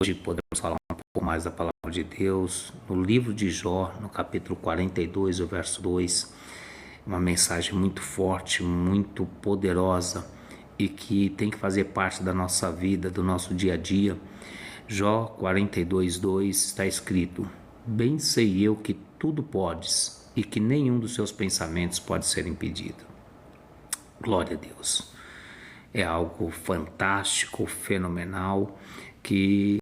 Hoje podemos falar um pouco mais da palavra de Deus no livro de Jó, no capítulo 42, o verso 2, uma mensagem muito forte, muito poderosa e que tem que fazer parte da nossa vida, do nosso dia a dia. Jó 42, 2 está escrito: bem sei eu que tudo podes e que nenhum dos seus pensamentos pode ser impedido. Glória a Deus. É algo fantástico, fenomenal, que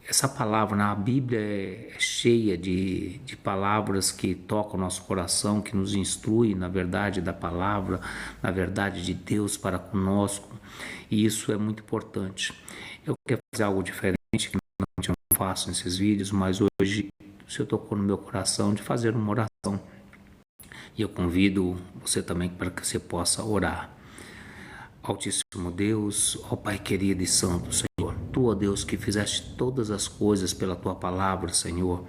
essa palavra na Bíblia é cheia de palavras que tocam o nosso coração, que nos instruem na verdade da palavra, na verdade de Deus para conosco, e isso é muito importante. Eu quero fazer algo diferente, que normalmente eu não faço nesses vídeos, mas hoje o Senhor tocou no meu coração de fazer uma oração, e eu convido você também para que você possa orar. Altíssimo Deus, ó Pai querido e santo, Senhor, Tu, ó Deus, que fizeste todas as coisas pela Tua palavra, Senhor,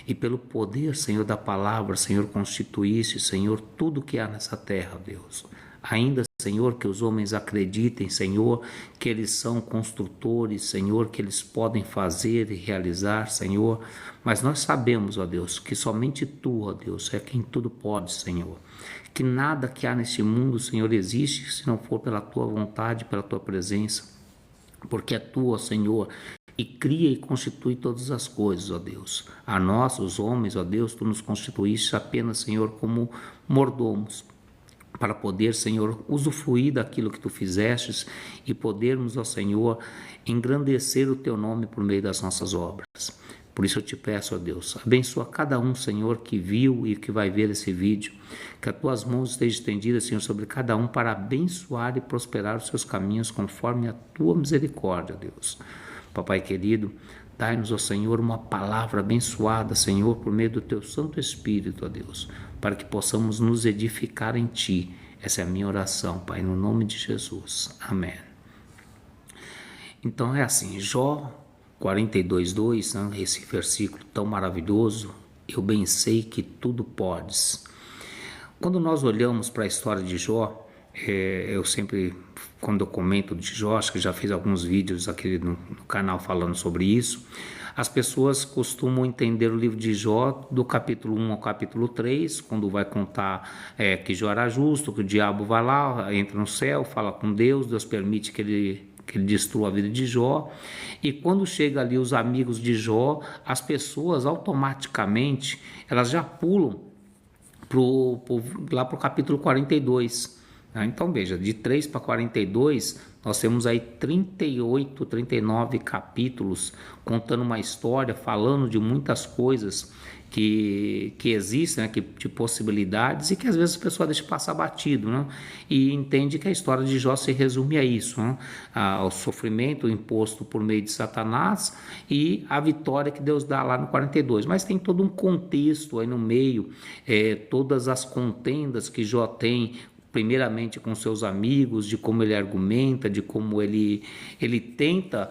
e pelo poder, Senhor, da palavra, Senhor, constituíste, Senhor, tudo que há nessa terra, Deus. Ainda, Senhor, que os homens acreditem, Senhor, que eles são construtores, Senhor, que eles podem fazer e realizar, Senhor, mas nós sabemos, ó Deus, que somente Tu, ó Deus, é quem tudo pode, Senhor. Que nada que há neste mundo, Senhor, existe se não for pela Tua vontade, pela Tua presença, porque é Tua, Senhor, e cria e constitui todas as coisas, ó Deus. A nós, os homens, ó Deus, Tu nos constituíste apenas, Senhor, como mordomos, para poder, Senhor, usufruir daquilo que Tu fizestes e podermos, ó Senhor, engrandecer o Teu nome por meio das nossas obras. Por isso eu te peço, ó Deus, abençoa cada um, Senhor, que viu e que vai ver esse vídeo, que as Tuas mãos estejam estendidas, Senhor, sobre cada um para abençoar e prosperar os seus caminhos conforme a Tua misericórdia, Deus. Papai querido, dai-nos, ó Senhor, uma palavra abençoada, Senhor, por meio do Teu Santo Espírito, ó Deus, para que possamos nos edificar em Ti. Essa é a minha oração, Pai, no nome de Jesus. Amém. Então é assim, Jó 42:2, né? Esse versículo tão maravilhoso, eu bem sei que tudo podes. Quando nós olhamos para a história de Jó, eu sempre, quando eu comento de Jó, acho que já fiz alguns vídeos aqui no canal falando sobre isso, as pessoas costumam entender o livro de Jó do capítulo 1 ao capítulo 3, quando vai contar que Jó era justo, que o diabo vai lá, entra no céu, fala com Deus, Deus permite que ele destrua a vida de Jó, e quando chega ali os amigos de Jó, as pessoas automaticamente, elas já pulam lá para o capítulo 42, né? Então veja, de 3 para 42, nós temos aí 38, 39 capítulos contando uma história, falando de muitas coisas que existem, né, de possibilidades, e que às vezes a pessoa deixa passar batido, né? E entende que a história de Jó se resume a isso, né? Ao sofrimento imposto por meio de Satanás e a vitória que Deus dá lá no 42. Mas tem todo um contexto aí no meio, todas as contendas que Jó tem, primeiramente com seus amigos, de como ele argumenta, de como ele tenta,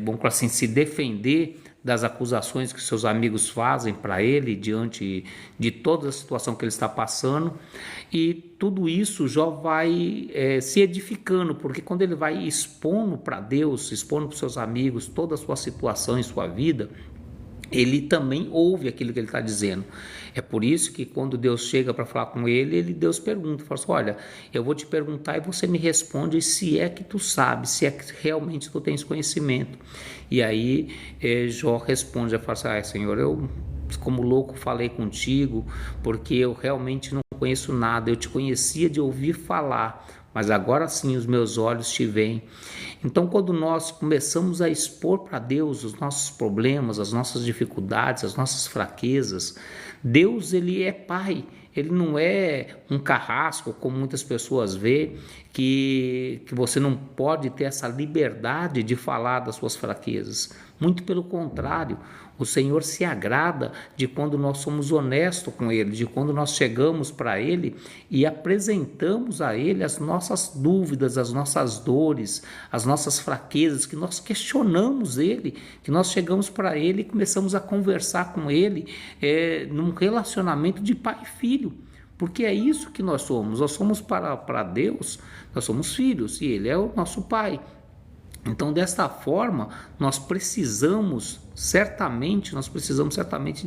vamos assim, se defender das acusações que seus amigos fazem para ele diante de toda a situação que ele está passando, e tudo isso Jó vai se edificando, porque quando ele vai expondo para Deus, expondo para os seus amigos toda a sua situação e sua vida, ele também ouve aquilo que ele está dizendo. É por isso que quando Deus chega para falar com ele, Deus pergunta, fala assim, olha, eu vou te perguntar e você me responde se é que tu sabes, se é que realmente tu tens conhecimento. E aí Jó responde, fala assim, Senhor, eu como louco falei contigo, porque eu realmente não conheço nada, eu te conhecia de ouvir falar, mas agora sim os meus olhos te veem. Então, quando nós começamos a expor para Deus os nossos problemas, as nossas dificuldades, as nossas fraquezas, Deus, ele é Pai, ele não é um carrasco, como muitas pessoas veem, que você não pode ter essa liberdade de falar das suas fraquezas. Muito pelo contrário, o Senhor se agrada de quando nós somos honestos com Ele, de quando nós chegamos para Ele e apresentamos a Ele as nossas dúvidas, as nossas dores, as nossas fraquezas, que nós questionamos Ele, que nós chegamos para Ele e começamos a conversar com Ele num relacionamento de pai e filho. Porque é isso que nós somos para Deus, nós somos filhos e Ele é o nosso Pai. Então, desta forma, nós precisamos certamente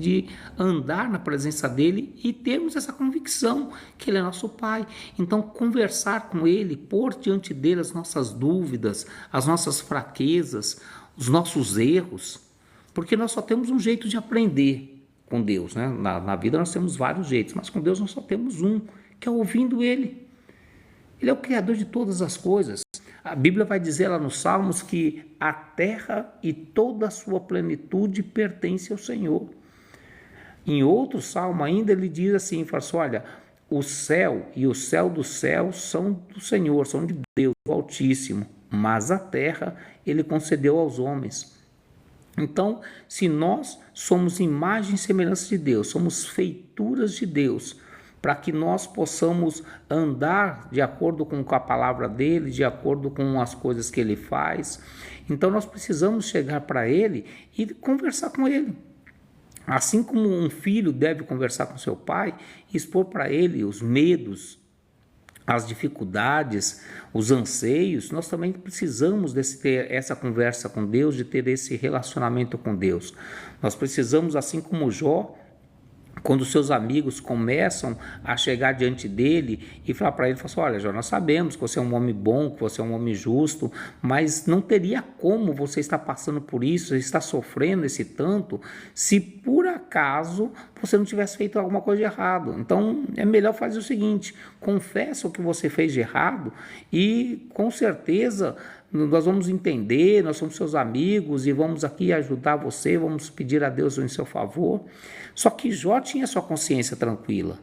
de andar na presença dele e termos essa convicção que ele é nosso Pai. Então, conversar com ele, pôr diante dele as nossas dúvidas, as nossas fraquezas, os nossos erros, porque nós só temos um jeito de aprender com Deus, né? Na vida nós temos vários jeitos, mas com Deus nós só temos um, que é ouvindo ele. Ele é o Criador de todas as coisas. A Bíblia vai dizer lá nos Salmos que a terra e toda a sua plenitude pertence ao Senhor. Em outro salmo ainda ele diz assim, fala assim, olha, o céu e o céu dos céus são do Senhor, são de Deus, o Altíssimo, mas a terra ele concedeu aos homens. Então, se nós somos imagem e semelhança de Deus, somos feituras de Deus, para que nós possamos andar de acordo com a palavra dele, de acordo com as coisas que ele faz. Então nós precisamos chegar para ele e conversar com ele. Assim como um filho deve conversar com seu pai, expor para ele os medos, as dificuldades, os anseios, nós também precisamos ter essa conversa com Deus, de ter esse relacionamento com Deus. Nós precisamos, assim como Jó, quando seus amigos começam a chegar diante dele e falar para ele, assim, olha, Jó, nós sabemos que você é um homem bom, que você é um homem justo, mas não teria como você estar passando por isso, você está sofrendo esse tanto, se por acaso você não tivesse feito alguma coisa de errado. Então é melhor fazer o seguinte, confessa o que você fez de errado e com certeza nós vamos entender, nós somos seus amigos e vamos aqui ajudar você, vamos pedir a Deus em seu favor. Só que Jó tinha sua consciência tranquila,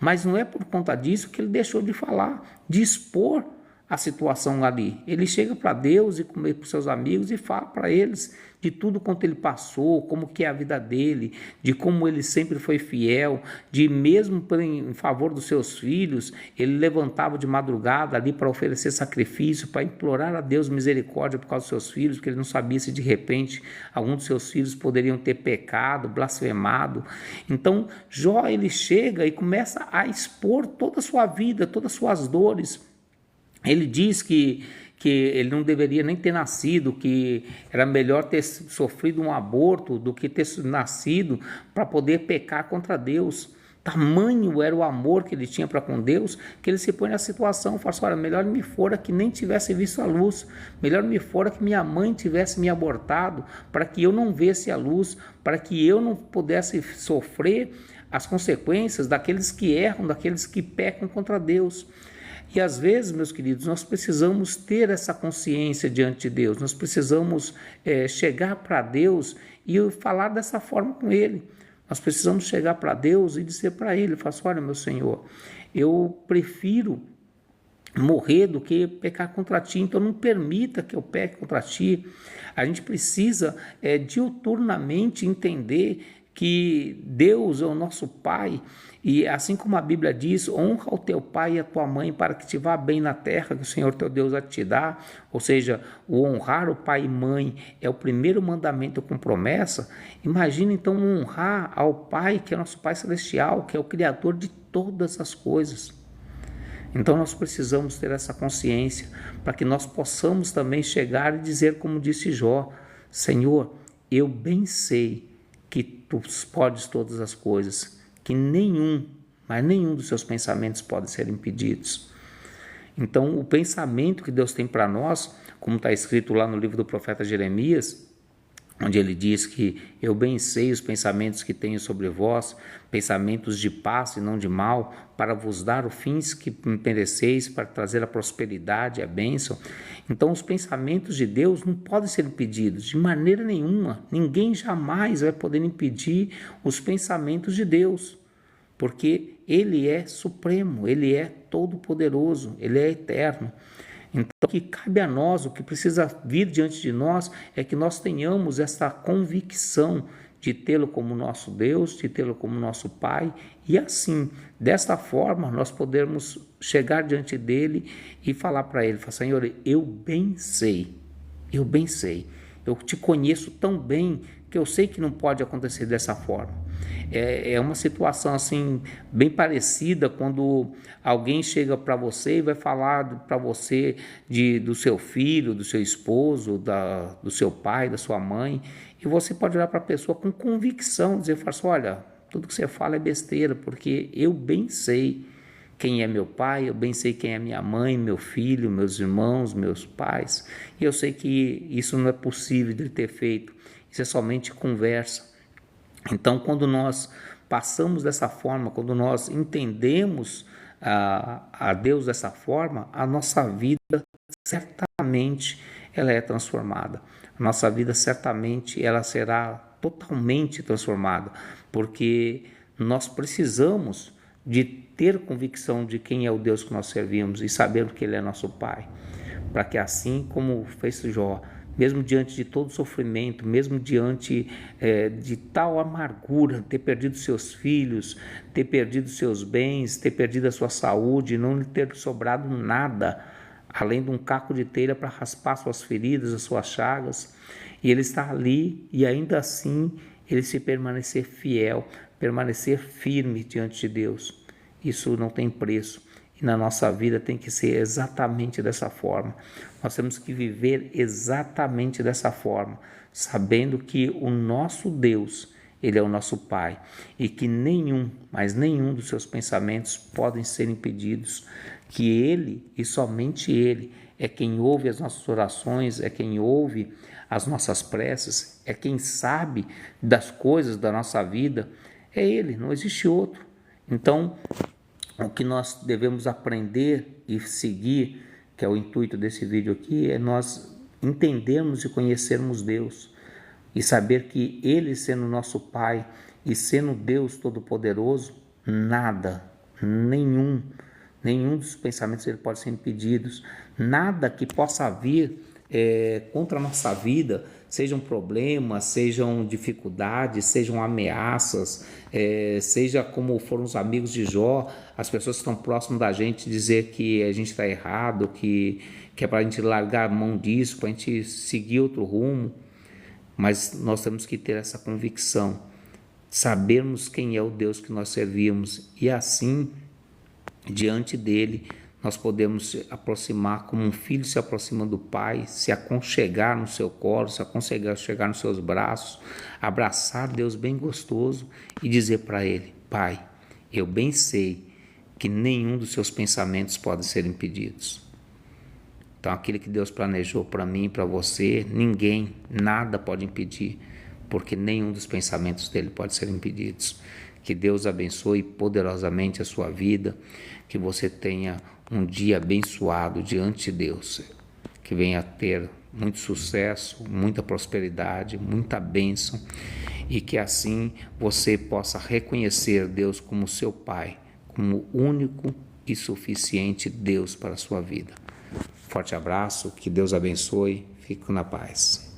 mas não é por conta disso que ele deixou de falar, de expor a situação ali. Ele chega para Deus e para os seus amigos e fala para eles de tudo quanto ele passou, como que é a vida dele, de como ele sempre foi fiel, de mesmo em favor dos seus filhos, ele levantava de madrugada ali para oferecer sacrifício, para implorar a Deus misericórdia por causa dos seus filhos, porque ele não sabia se de repente algum dos seus filhos poderiam ter pecado, blasfemado. Então Jó ele chega e começa a expor toda a sua vida, todas as suas dores. Ele diz que ele não deveria nem ter nascido, que era melhor ter sofrido um aborto do que ter nascido para poder pecar contra Deus. Tamanho era o amor que ele tinha para com Deus, que ele se põe na situação, fala assim, olha, melhor me fora que nem tivesse visto a luz, melhor me fora que minha mãe tivesse me abortado, para que eu não visse a luz, para que eu não pudesse sofrer as consequências daqueles que erram, daqueles que pecam contra Deus. E às vezes, meus queridos, nós precisamos ter essa consciência diante de Deus, nós precisamos chegar para Deus e falar dessa forma com Ele. Nós precisamos chegar para Deus e dizer para Ele, falar assim, olha, meu Senhor, eu prefiro morrer do que pecar contra Ti, então não permita que eu peque contra Ti. A gente precisa diuturnamente entender que Deus é o nosso Pai, e assim como a Bíblia diz, honra o teu pai e a tua mãe para que te vá bem na terra que o Senhor teu Deus vai te dar, ou seja, o honrar o pai e mãe é o primeiro mandamento com promessa. Imagina então honrar ao Pai, que é nosso Pai Celestial, que é o Criador de todas as coisas. Então nós precisamos ter essa consciência para que nós possamos também chegar e dizer como disse Jó, Senhor, eu bem sei que Tu podes todas as coisas, que nenhum dos seus pensamentos pode ser impedidos. Então o pensamento que Deus tem para nós, como está escrito lá no livro do profeta Jeremias, onde ele diz que eu bem sei os pensamentos que tenho sobre vós, pensamentos de paz e não de mal, para vos dar os fins que mereceis, para trazer a prosperidade e a bênção. Então os pensamentos de Deus não podem ser impedidos, de maneira nenhuma. Ninguém jamais vai poder impedir os pensamentos de Deus, porque Ele é supremo, Ele é todo-poderoso, Ele é eterno. Então, o que cabe a nós, o que precisa vir diante de nós, é que nós tenhamos essa convicção de tê-lo como nosso Deus, de tê-lo como nosso Pai, e assim, desta forma, nós podemos chegar diante dele e falar para ele, falar, Senhor, eu bem sei, eu te conheço tão bem que eu sei que não pode acontecer dessa forma. É uma situação assim bem parecida quando alguém chega para você e vai falar para você do seu filho, do seu esposo, do seu pai, da sua mãe, e você pode olhar para a pessoa com convicção, dizer assim, olha, tudo que você fala é besteira, porque eu bem sei quem é meu pai, eu bem sei quem é minha mãe, meu filho, meus irmãos, meus pais, e eu sei que isso não é possível de ele ter feito, isso é somente conversa. Então, quando nós passamos dessa forma, quando nós entendemos a Deus dessa forma, a nossa vida certamente ela é transformada. A nossa vida certamente ela será totalmente transformada, porque nós precisamos de ter convicção de quem é o Deus que nós servimos e saber que Ele é nosso Pai, para que assim como fez Jó, mesmo diante de todo sofrimento, mesmo diante de tal amargura, ter perdido seus filhos, ter perdido seus bens, ter perdido a sua saúde, não lhe ter sobrado nada, além de um caco de telha para raspar suas feridas, as suas chagas, e ele está ali e ainda assim ele se permanecer fiel, permanecer firme diante de Deus. Isso não tem preço. E na nossa vida tem que ser exatamente dessa forma. Nós temos que viver exatamente dessa forma, sabendo que o nosso Deus, Ele é o nosso Pai, e que nenhum, mas nenhum dos seus pensamentos podem ser impedidos, que Ele e somente Ele é quem ouve as nossas orações, é quem ouve as nossas preces, é quem sabe das coisas da nossa vida, é Ele, não existe outro. Então, o que nós devemos aprender e seguir, que é o intuito desse vídeo aqui, é nós entendermos e conhecermos Deus e saber que Ele, sendo nosso Pai e sendo Deus Todo-Poderoso, nada, nenhum dos pensamentos dele pode ser impedidos, nada que possa vir contra a nossa vida, sejam problemas, sejam dificuldades, sejam ameaças, seja como foram os amigos de Jó, as pessoas que estão próximas da gente dizer que a gente está errado, que é para a gente largar a mão disso, para a gente seguir outro rumo, mas nós temos que ter essa convicção, sabermos quem é o Deus que nós servimos e assim, diante dele, nós podemos se aproximar como um filho se aproxima do pai, se aconchegar no seu colo, se aconchegar chegar nos seus braços, abraçar Deus bem gostoso e dizer para ele, Pai, eu bem sei que nenhum dos seus pensamentos pode ser impedidos. Então aquilo que Deus planejou para mim e para você, ninguém, nada pode impedir, porque nenhum dos pensamentos dele pode ser impedidos. Que Deus abençoe poderosamente a sua vida, que você tenha um dia abençoado diante de Deus, que venha a ter muito sucesso, muita prosperidade, muita bênção e que assim você possa reconhecer Deus como seu Pai, como único e suficiente Deus para a sua vida. Forte abraço, que Deus abençoe, fique na paz.